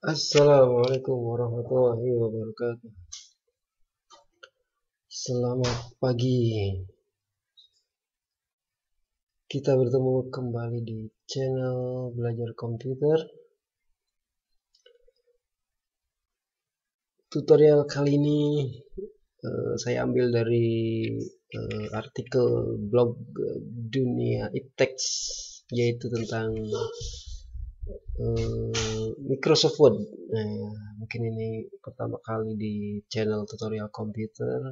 Assalamualaikum warahmatullahi wabarakatuh. Selamat pagi. Kita bertemu kembali di channel belajar komputer. Tutorial kali ini saya ambil dari artikel blog dunia iptex, yaitu tentang Microsoft Word. Mungkin ini pertama kali di channel tutorial komputer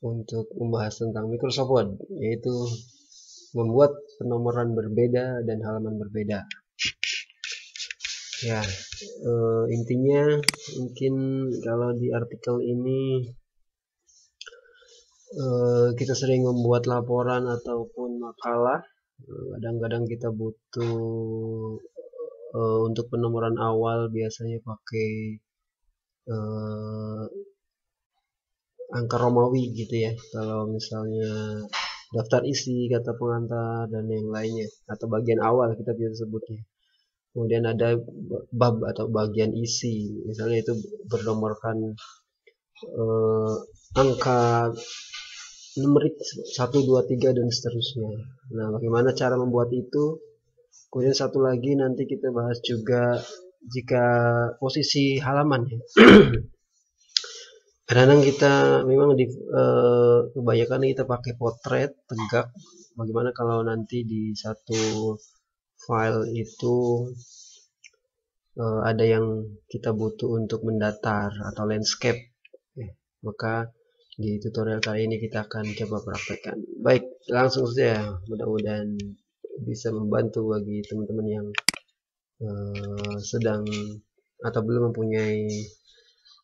untuk membahas tentang Microsoft Word, yaitu membuat penomoran berbeda dan halaman berbeda. Ya, intinya mungkin kalau di artikel ini kita sering membuat laporan ataupun makalah. Kadang-kadang kita butuh untuk penomoran awal biasanya pakai angka Romawi gitu ya. Kalau misalnya daftar isi, kata pengantar, dan yang lainnya, atau bagian awal kita biasa sebutnya. Kemudian ada bab atau bagian isi, misalnya itu bernomorkan angka numerik 1, 2, 3 dan seterusnya. Nah, bagaimana cara membuat itu? Kemudian satu lagi nanti kita bahas juga jika posisi halaman ya. Kadang-kadang kita memang kebanyakan kita pakai potret tegak. Bagaimana kalau nanti di satu file itu ada yang kita butuh untuk mendatar atau landscape ya, maka di tutorial kali ini kita akan coba praktekkan. Baik, langsung saja, mudah-mudahan bisa membantu bagi teman-teman yang sedang atau belum mempunyai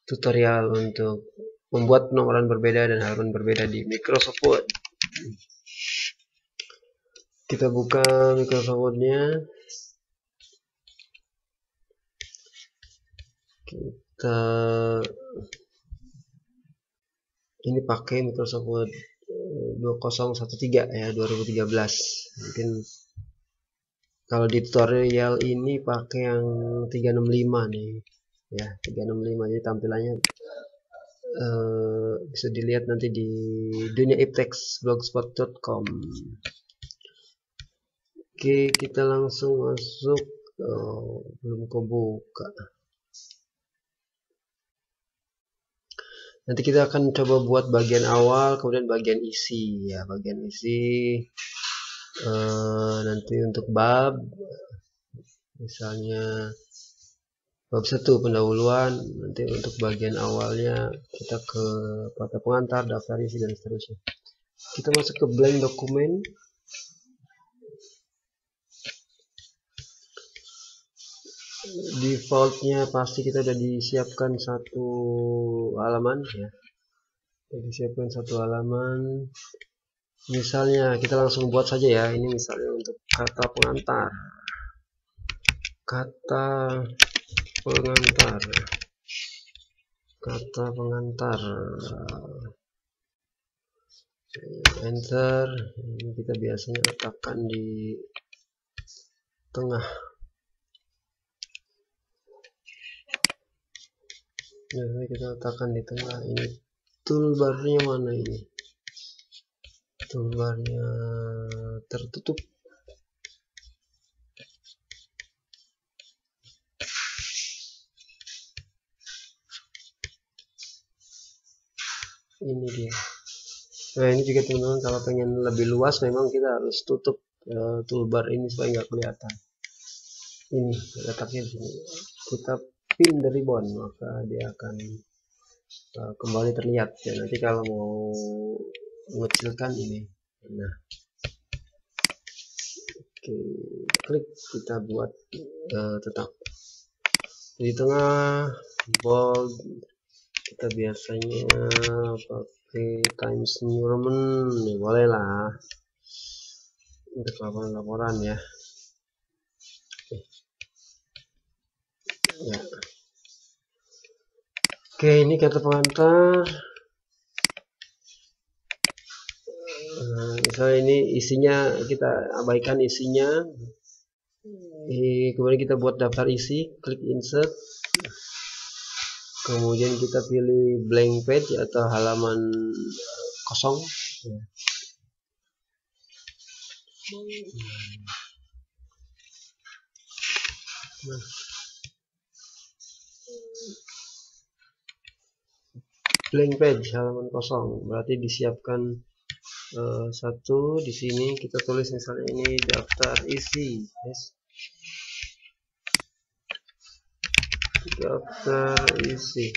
tutorial untuk membuat penomoran berbeda dan halaman berbeda di Microsoft Word. Kita buka Microsoft Word-nya. Kita ini pakai Microsoft Word 2013 ya, 2013. Mungkin kalau di tutorial ini pakai yang 365 nih ya, 365. Jadi tampilannya bisa dilihat nanti di duniaiptex.blogspot.com. Oke, kita langsung masuk. Belum kebuka. Nanti kita akan coba buat bagian awal, kemudian bagian isi ya. Bagian isi nanti untuk bab, misalnya bab 1 pendahuluan. Nanti untuk bagian awalnya kita ke kata pengantar, daftar isi dan seterusnya. Kita masuk ke blank dokumen. Defaultnya pasti kita udah disiapkan satu halaman ya. Disiapkan satu halaman. Misalnya kita langsung buat saja ya. Ini misalnya untuk kata pengantar. Kata pengantar. Kata pengantar. Enter. Ini kita biasanya letakkan di tengah. Biasanya kita letakkan di tengah. Ini toolbarnya mana ini? Toolbarnya tertutup. Ini dia. Nah, ini juga teman-teman, kalau pengen lebih luas memang kita harus tutup toolbar ini supaya nggak kelihatan. Ini letaknya di sini. Kita pin the ribbon, maka dia akan kembali terlihat ya. Nanti kalau mau mengecilkan ini, nah, oke, klik, kita buat tetap di tengah bold. Kita biasanya pakai Times New Roman ya, boleh lah untuk laporan-laporan ya. Ya. Oke, ini kata pengantar. Misalnya ini isinya kita abaikan isinya. Kemudian kita buat daftar isi, klik insert, kemudian kita pilih blank page atau halaman kosong. Blank page, halaman kosong, berarti disiapkan satu. Di sini kita tulis misalnya ini daftar isi, yes. Daftar isi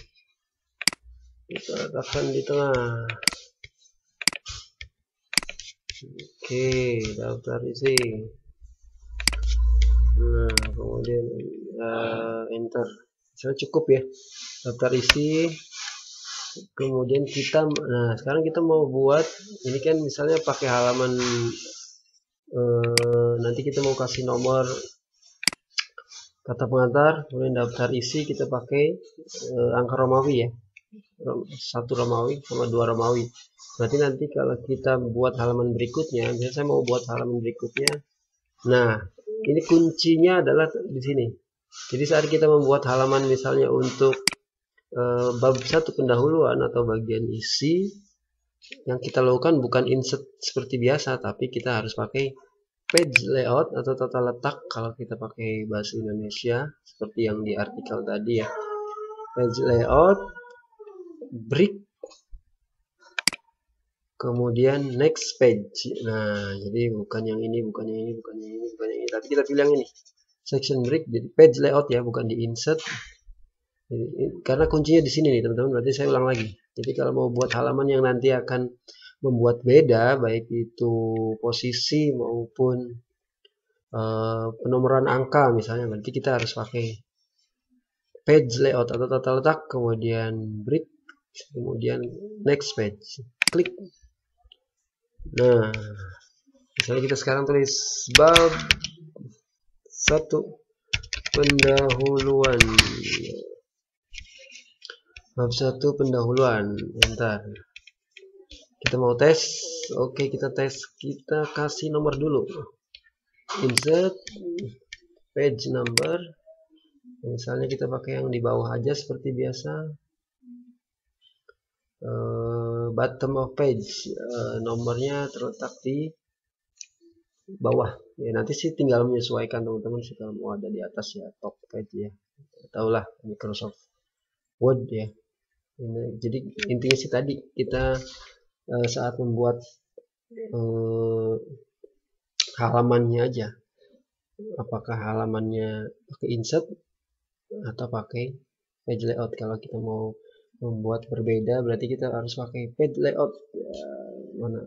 kita letakkan di tengah. Oke, daftar isi. Nah, kemudian enter. Misalnya cukup ya, daftar isi. Kemudian kita, nah sekarang kita mau buat ini kan misalnya pakai halaman, nanti kita mau kasih nomor kata pengantar, kemudian daftar isi kita pakai angka Romawi ya, 1 Romawi sama 2 Romawi. Berarti nanti kalau kita buat halaman berikutnya, misalnya saya mau buat halaman berikutnya, nah ini kuncinya adalah di sini. Jadi saat kita membuat halaman misalnya untuk bab 1 pendahuluan atau bagian isi, yang kita lakukan bukan insert seperti biasa, tapi kita harus pakai page layout atau tata letak kalau kita pakai bahasa Indonesia, seperti yang di artikel tadi ya. Page layout, break, kemudian next page. Nah, jadi bukan yang ini, bukan yang ini, bukan yang ini, bukan yang ini, tapi kita pilih yang ini. Section break, jadi page layout ya, bukan di insert. Jadi, karena kuncinya di sini nih teman-teman. Berarti saya ulang lagi. Jadi kalau mau buat halaman yang nanti akan membuat beda, baik itu posisi maupun penomoran angka misalnya, berarti kita harus pakai page layout atau tata letak, kemudian break, kemudian next page, klik. Nah, misalnya kita sekarang tulis bab 1 pendahuluan, bab 1 pendahuluan, enter. Kita mau tes, oke kita tes, kita kasih nomor dulu, insert page number, misalnya kita pakai yang di bawah aja seperti biasa, bottom of page, nomornya terletak di bawah ya, nanti sih tinggal menyesuaikan teman-teman sih, kalau mau ada di atas ya top page ya, tahulah Microsoft Word ya. Ini, jadi intinya sih tadi kita saat membuat halamannya aja, apakah halamannya pakai insert atau pakai page layout. Kalau kita mau membuat berbeda berarti kita harus pakai page layout. Mana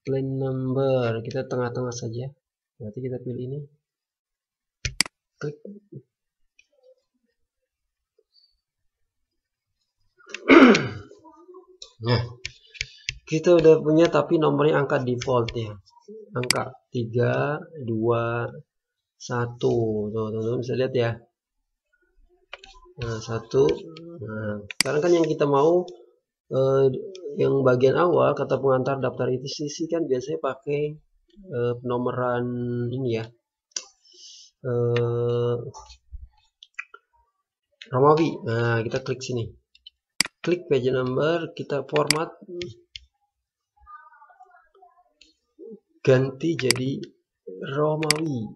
plain number, kita tengah-tengah saja, berarti kita pilih ini, klik. Nah, kita udah punya, tapi nomornya angka default ya, angka 3, 2, 1. Tuh teman-teman bisa lihat ya. Nah, 1. Nah, sekarang kan yang kita mau yang bagian awal kata pengantar daftar isi kan biasanya pakai penomoran ini ya, Romawi. Nah, kita klik sini, klik page number, kita format, ganti jadi Romawi,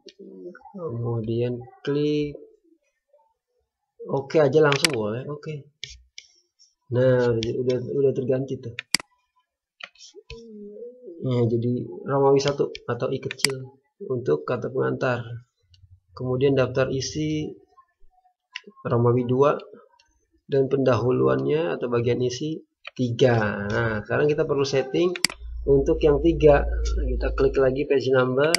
kemudian klik oke aja langsung boleh, oke. Nah, udah terganti tuh. Nah, jadi Romawi 1 atau I kecil untuk kata pengantar. Kemudian daftar isi Romawi 2 dan pendahuluannya atau bagian isi 3. Nah, sekarang kita perlu setting untuk yang 3. Kita klik lagi page number,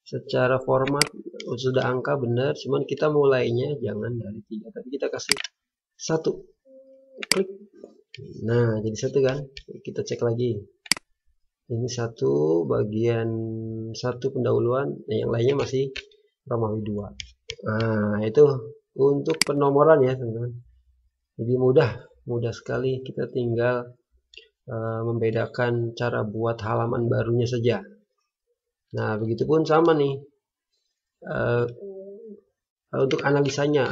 secara format sudah angka benar, cuman kita mulainya jangan dari 3 tapi kita kasih 1, klik. Nah, jadi 1 kan. Kita cek lagi, ini 1 bagian 1 pendahuluan, yang lainnya masih Romawi 2. Nah, itu untuk penomoran ya teman-teman. Jadi mudah sekali, kita tinggal membedakan cara buat halaman barunya saja. Nah, begitupun sama nih. eh, untuk analisanya.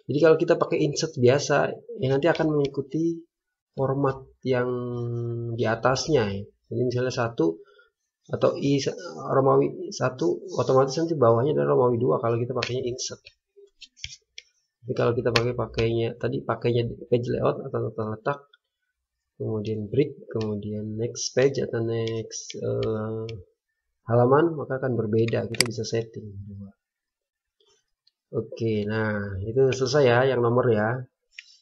Jadi kalau kita pakai insert biasa, ya nanti akan mengikuti format yang di atasnya ya. Jadi misalnya satu atau Romawi 1, otomatis nanti bawahnya adalah Romawi 2 kalau kita pakainya insert. Jadi kalau kita pakainya page layout atau letak, kemudian break, kemudian next page atau next halaman, maka akan berbeda. Kita bisa setting. Oke, nah itu selesai ya yang nomor ya.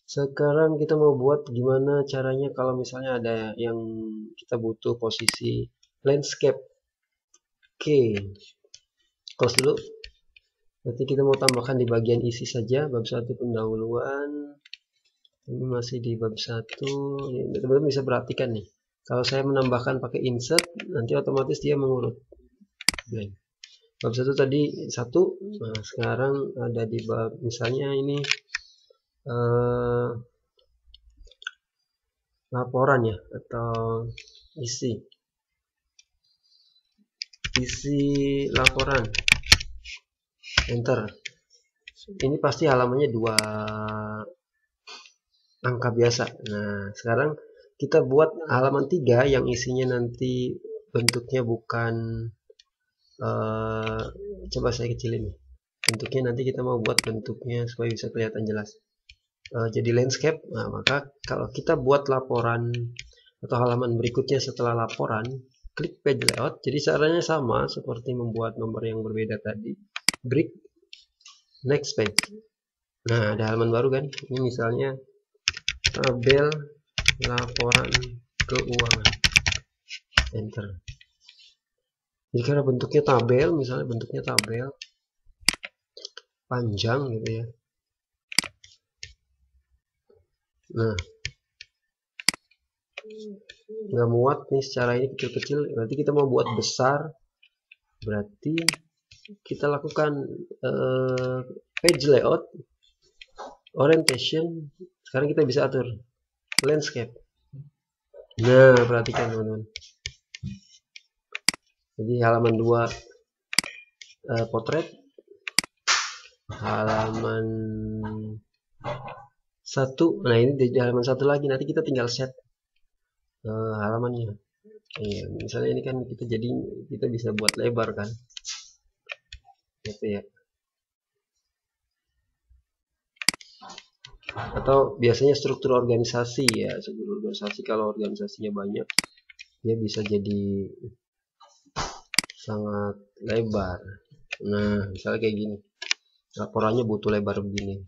Sekarang kita mau buat gimana caranya kalau misalnya ada yang kita butuh posisi landscape. Oke, close dulu. Berarti kita mau tambahkan di bagian isi saja, bab 1 pendahuluan. Ini masih di bab 1. Teman-teman bisa perhatikan nih. Kalau saya menambahkan pakai insert, nanti otomatis dia mengurut. Blank. Bab 1 tadi 1. Nah, sekarang ada di bab misalnya ini laporan ya, atau isi laporan, enter. Ini pasti halamannya 2 angka biasa. Nah, sekarang kita buat halaman 3 yang isinya nanti bentuknya bukan coba saya kecilin bentuknya. Nanti kita mau buat bentuknya supaya bisa kelihatan jelas, jadi landscape. Nah, maka kalau kita buat laporan atau halaman berikutnya setelah laporan, klik page layout. Jadi caranya sama seperti membuat nomor yang berbeda tadi, break, next page. Nah, ada halaman baru kan, ini misalnya tabel laporan keuangan, enter. Jadi karena bentuknya tabel, misalnya bentuknya tabel panjang gitu ya. Nah, nggak muat nih secara ini kecil-kecil, berarti kita mau buat besar, berarti kita lakukan page layout, orientation. Sekarang kita bisa atur landscape. Nah, perhatikan teman-teman. Jadi halaman 2 potret, halaman 1. Nah, ini di halaman 1 lagi. Nanti kita tinggal set halamannya. Iya, misalnya ini kan kita bisa buat lebar kan, gitu ya. Atau biasanya struktur organisasi ya, kalau organisasinya banyak, dia bisa jadi sangat lebar. Nah, misalnya kayak gini, laporannya butuh lebar begini.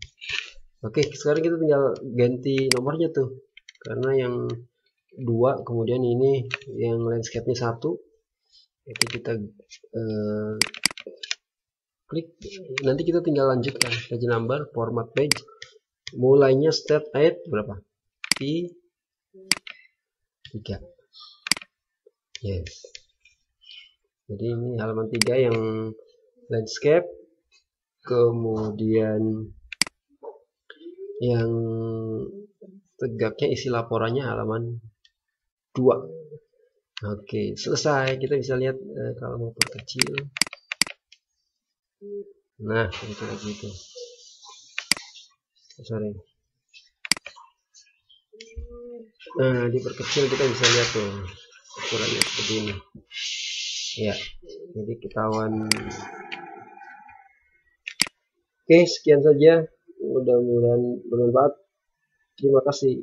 Oke, sekarang kita tinggal ganti nomornya tuh, karena yang 2, kemudian ini yang landscape-nya 1, itu kita klik. Nanti kita tinggal lanjutkan page number, format page, mulainya step 8 berapa? P3. Yes. Jadi ini halaman 3 yang landscape, kemudian yang tegaknya isi laporannya halaman 2. Oke, selesai. Kita bisa lihat kalau mau perkecil. Nah, itu gitu. Sorry. Nah, diperkecil kita bisa lihat tuh ukurannya seperti ini. Ya, jadi ketahuan. Oke, sekian saja. Mudah-mudahan bermanfaat. Terima kasih.